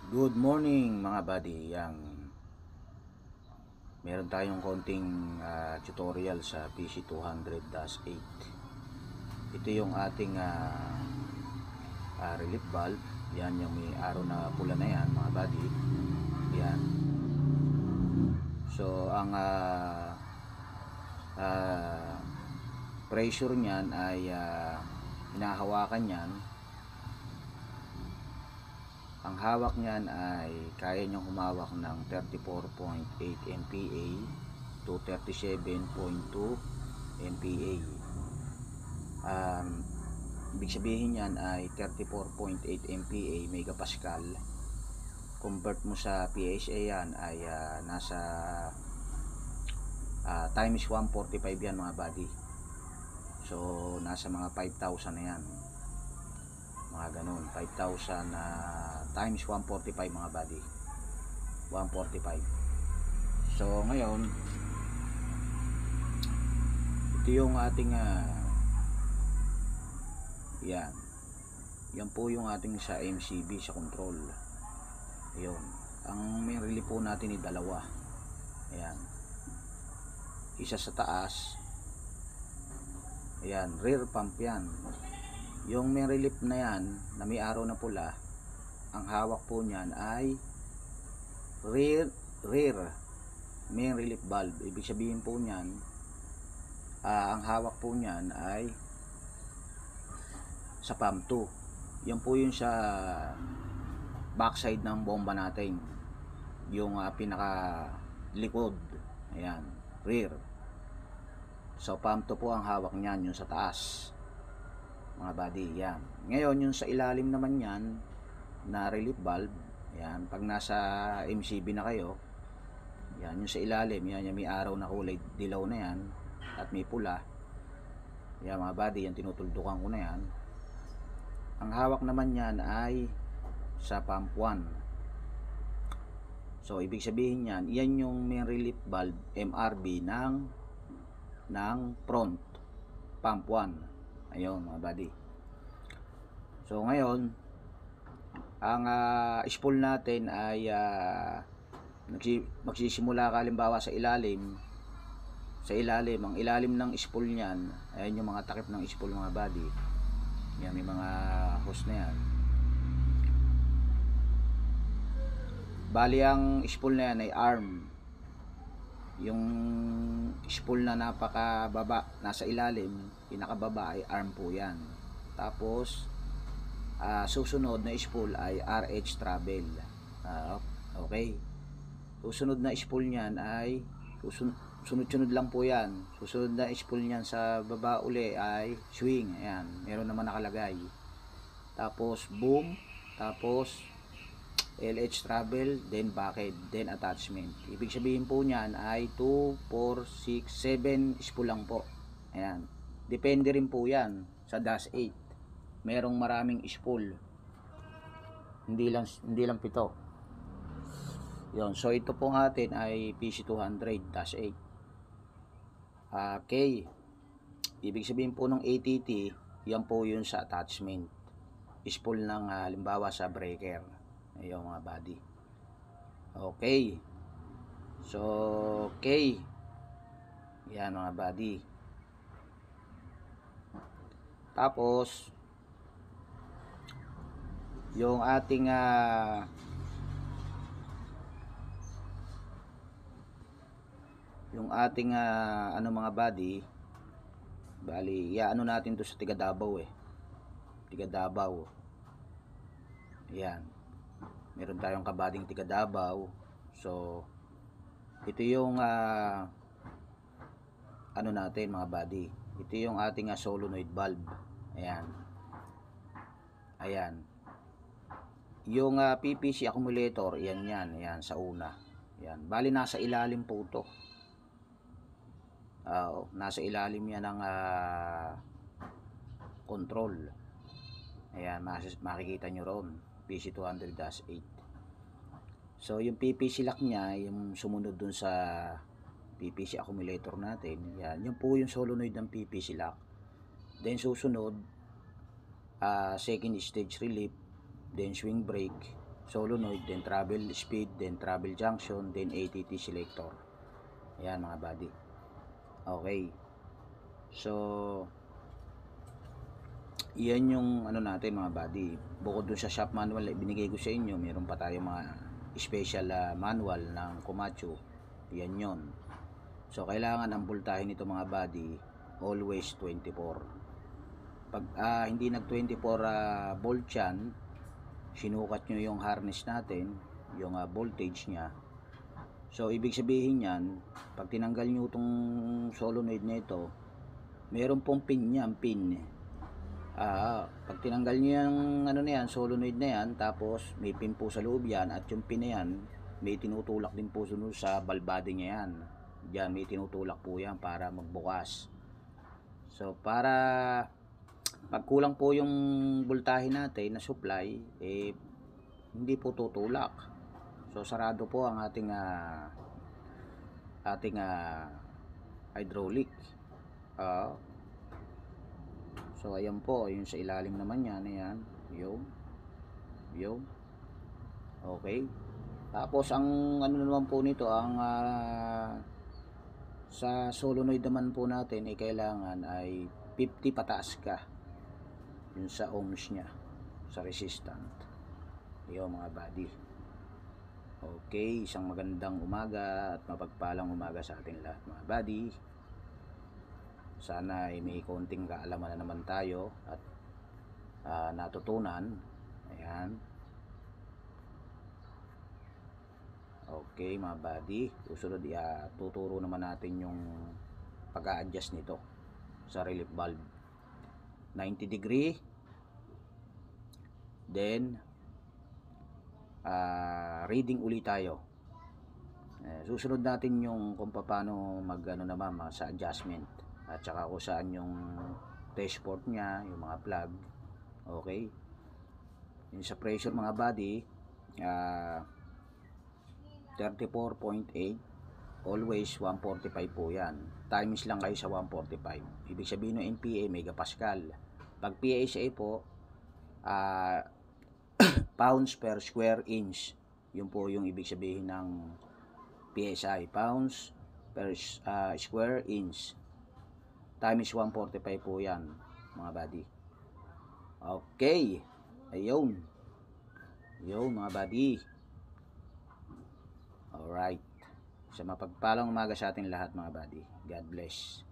Good morning mga buddy. Meron tayong konting tutorial sa PC200-8. Ito yung ating relief valve. Yan yung may araw na pula na yan mga buddy. Yan. So ang pressure niyan ay hinahawakan niyan. Ang hawak niyan ay kaya niyang humawak ng 34.8 MPa to 37.2 MPa. Ibig sabihin niyan ay 34.8 MPa megapascal. Convert mo sa PSA yan ay nasa times 145 yan mga buddy. So nasa mga 5,000 na yan, mga ganun, 5,000 times 145 mga buddy, 145. So ngayon ito yung ating yan po yung ating sa MCB sa control. Ayun, ang main relay po natin ay dalawa. Ayan, isa sa taas, ayan, rear pump yan. Yung main relief na yan na may araw na pula, ang hawak po niyan ay rear main relief valve. Ibig sabihin po niyan, ang hawak po niyan ay sa pump 2. Yan po yung sa backside ng bomba natin, yung pinaka likod. Ayan, rear. So pump 2 po ang hawak niyan, yung sa taas mga buddy. Yan. Ngayon yung sa ilalim naman yan na relief valve, yan, pag nasa MCB na kayo, yan yung sa ilalim, yan yung may araw na kulay dilaw na yan at may pula, yan mga buddy, yan tinutuldukan ko na yan. Ang hawak naman yan ay sa pump 1. So ibig sabihin yan, yan yung main relief valve MRV ng front pump 1. Ayun mga buddy. So ngayon ang spool natin ay magsisimula ka halimbawa sa ilalim. Ang ilalim ng spool niyan, ayan yung mga takip ng spool mga buddy. Yan, may mga hose na yan. Bali ang spool na yan ay arm. Yung spool na napakababa, nasa ilalim, pinakababa ay arm po yan. Tapos susunod na spool ay RH travel. Okay, susunod na spool niyan ay sunod-sunod lang po yan. Susunod na spool niyan sa baba uli ay swing. Ayan, meron naman nakalagay. Tapos boom, tapos LH travel, then bucket, then attachment. Ibig sabihin po niyan ay 2, 4, 6, 7 spool lang po. Ayan, depende rin po yan sa dash 8. Merong maraming spool, hindi lang 7. Yon, so ito po natin ay PC200-8. Okay, ibig sabihin po ng ATT, yan po yun sa attachment spool ng halimbawa sa breaker. Ayun mga buddy. Okay, so okay, yan mga buddy. Tapos yung ating ano mga buddy, bali ano natin to sa Tiga Davao Tiga Davao. Yan, meron tayong kabading Tiga Davao. So ito yung ano natin mga buddy, ito yung ating solenoid valve. Ayan, yung PPC accumulator, yan sa una. Yan, bali nasa ilalim po to. Nasa ilalim yan ng control. Ayan, makikita nyo ron, PC200-8. So yung PPC lock nya, yung sumunod dun sa PPC accumulator natin, yan, yun po yung solenoid ng PPC lock. Then susunod second stage relief, then swing brake, solenoid, then travel speed, then travel junction, then ATT selector. Ayan mga buddy. Okay. So, yan yung ano natin mga buddy. Bukod dun sa shop manual binigay ko sa inyo, meron pa tayong mga special manual ng Komatsu. Yan yon. So, kailangan ang voltahe nito mga buddy always 24. Pag hindi nag 24 volt yan, sinukat nyo yung harness natin, yung voltage nya. So, ibig sabihin yan, pag tinanggal nyo itong solenoid na ito, meron pong pin yan, pin. Pag tinanggal nyo yung ano na yan, solenoid na yan, tapos may pin po sa loob yan, at yung pin na yan, may tinutulak din po sa balbade nya yan. Diyan, may tinutulak po yan para magbukas. So, para pag kulang po yung voltahe natin na supply, hindi po tutulak. So, sarado po ang ating hydraulic. So, ayan po, yung sa ilalim naman yan, ayan, yung okay. Tapos, ang ano naman po nito, ang sa solenoid naman po natin kailangan ay 50 pataas ka yun sa ohms nya, sa resistant. Yun mga buddy. Okay, isang magandang umaga at mapagpalang umaga sa ating lahat mga buddy. Sana ay may konting kaalaman na naman tayo at natutunan. Ayan. Okay mga buddy, susunod tuturo naman natin yung pag-a-adjust nito sa relief valve. 90 degree, then reading ulit tayo. Susunod natin yung kung paano mag naman sa adjustment, at saka kung saan yung test port nya, yung mga plug. Okay, yung sa pressure mga buddy, 34.8, always 145 po yan. Times lang kayo sa 145. Ibig sabihin ng MPa megapascal. Pag PSA po, pounds per square inch. Yun po yung ibig sabihin ng PSI, pounds per square inch. Times 145 po yan mga buddy. Okay, ayun mga buddy. Alright. Sa mapagpalang umaga sa ating lahat mga buddy. God bless.